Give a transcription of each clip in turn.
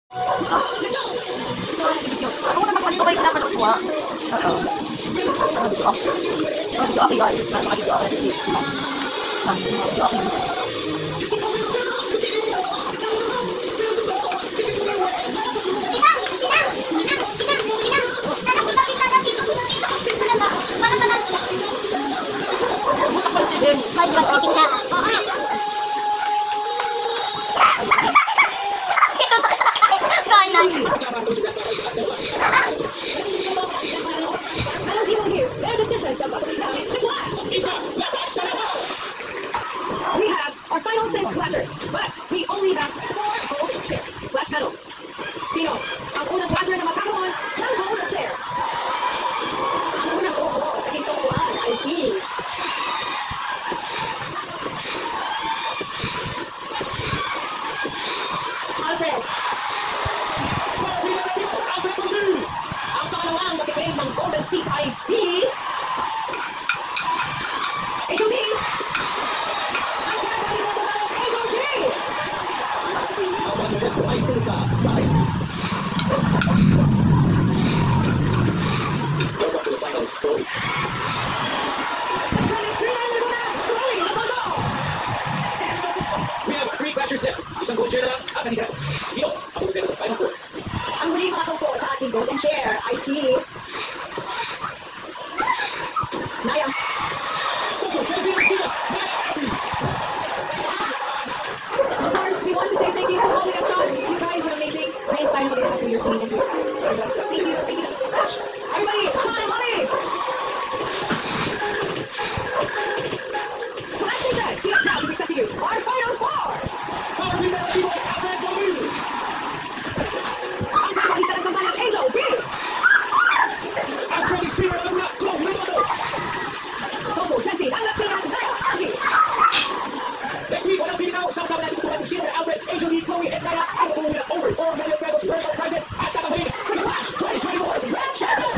Ako naman pag ito kayo dapat kuha. Oo. Dito ako yun. Dito ako yun. Dito ako yun. We have our final 6 clashers, but we only have 4 gold shares. Flash medal. Sino ang unang clasher na magkakaroon ng gold share? Ang unang gold sa gintong kuhaan ay si Alfred. Ang pangalawang magkakaroon ng golden seat ay si HOD. We have 3 clashers left. Isang gold share na lang ang kanila. Sino ang pupunta sa final 4? Ang huling makasungko sa ating golden share ay si Naya. Of course, we want to say thank you to Holly and Sean. You guys were amazing. Na-inspire mo din ako your singing and your dance. Thank you, thank you. Everybody, Sean and Holly! Last thing said, we are proud to present to you our final 4! Ang kakalisa ng sambalas, Angel D! Sopo, Shensi, Alas Pinas, Naya, Aki! Next week, walang pili na usap-usap natin kung sino na Alfred, Angel Lee, Chloe, and Naya ang pumuli ng over 4 million pesos worth of prizes at kakabahin for the Clash 2024 Grand Champion!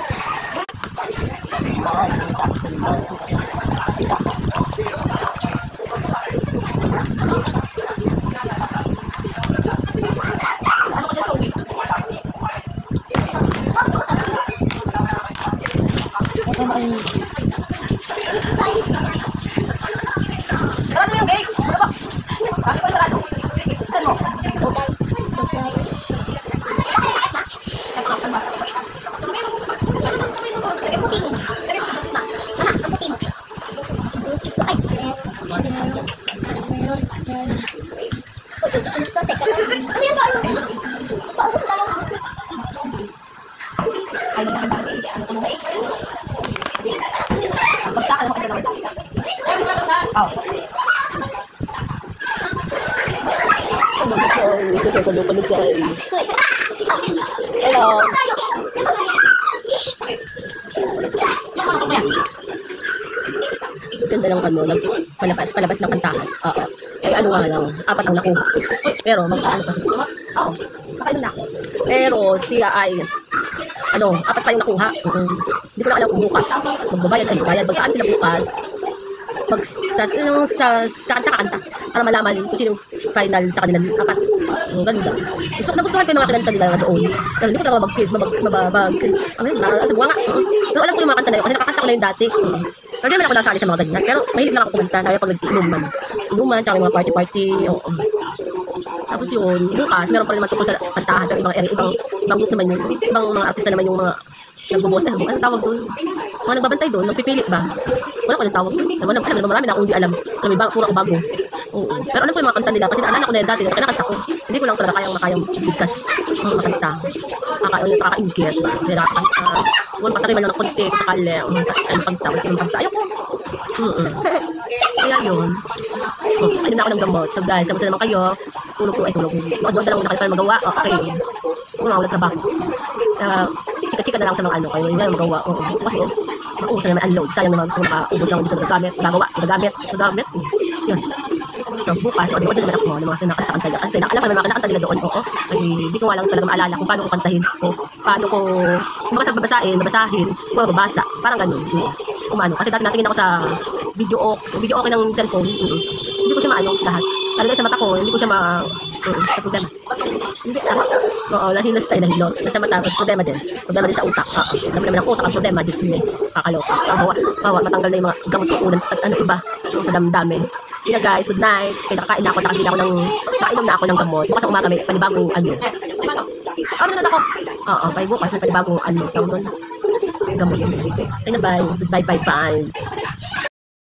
Sarado mo yung gate. Ano ba? Sabi ko yung sarado. Saan mo? Pagsakan mo ka naman. Oh. Hello. Ganda ng ano, palabas ng kantahan. Oo. Eh ano nga lang, 4 ang nakuha. Pero mag-ano pa. Oo. Nakainom na ako. Pero siya ay ano, 4 pa yung nakuha. Hindi ko na alam kung bukas. Magbabayad sila, bayad. Magkaan sila bukas. Kakanta. Para malaman kung sino final sa kanila 4. Ang ganda. Nagustuhan ko yung mga kinanta nila doon. Pero hindi ko talaga mag-kiss, mababag. Sa buwa nga. Pero alam ko yung mga kanta na yun kasi nakakanta ko na yun dati. Pero hindi naman ako nasali sa mga ganyan. Pero mahilig lang ako kumanta. Kaya pag nag-inuman. Inuman, tsaka yung mga party-party. Tapos yun, bukas, meron pa rin naman tungkol sa kantahan. Pero ibang group naman yun. Ibang mga artista naman yung mga nagbubukas. Ano tawag doon? Mga nagbabantay doon, nagpipilit ba? Wala ko yung tawag doon. Alam, marami na akong hindi alam. Alam, puro ako bago. Oo. Pero alam ko yung mga kanta nila kasi naalala ko na yun dati. Kaya nakanta ko. Hindi ko lang talaga makayang bigkas ng mga kanta. Nakaka-ingkit ba? Kasi nakakanta. Huwag patagay man lang ng konti. Sakali. Ang pagta. Ayoko. Kaya yun. Ayun na ako ng gamot. So guys, kamusta naman kayo? Tulog. Doon na lang muna kayo para magawa. Okay. Huwag na ulit trabaho. Chika-chika na lang sa mga ano. Kayo hindi na magawa. Kasi maubos na naman unload. Sayang naman kung nakaubos lang dito sa gagamit. Yun. So bukas, doon naman ako ng mga nakanta nila. Kasi alam ko naman nakanta nila doon. Oo. Kasi hindi ko nga lang talaga maalala kung paano ko kantahin. Paano ko babasahin. Kung mababasa. Parang ganun. Kumano. Kasi dati natingin ako sa video okay ng cellphone. Hindi ko siya maano lahat. Talaga sa mata ko, hindi ko siya sa problema. Hindi ako. Oo, nahilos tayo, nahilot. Nasa matapos, problema din. Problema din sa utak. Oo, problema ng utak ang problema, Diyos mo eh. Kakaloka. Bawa, matanggal na yung mga gamot ko ulan, ano iba, so, sa damdamin. Yun na guys, good night. Kaya nakakain na ako, nakainom na ako ng gamot. Bukas ang umaga may panibagong ano. Manonood ako. Oo, by bukas may panibagong ano. Tawag doon. Gamot. Kaya na bye. Bye.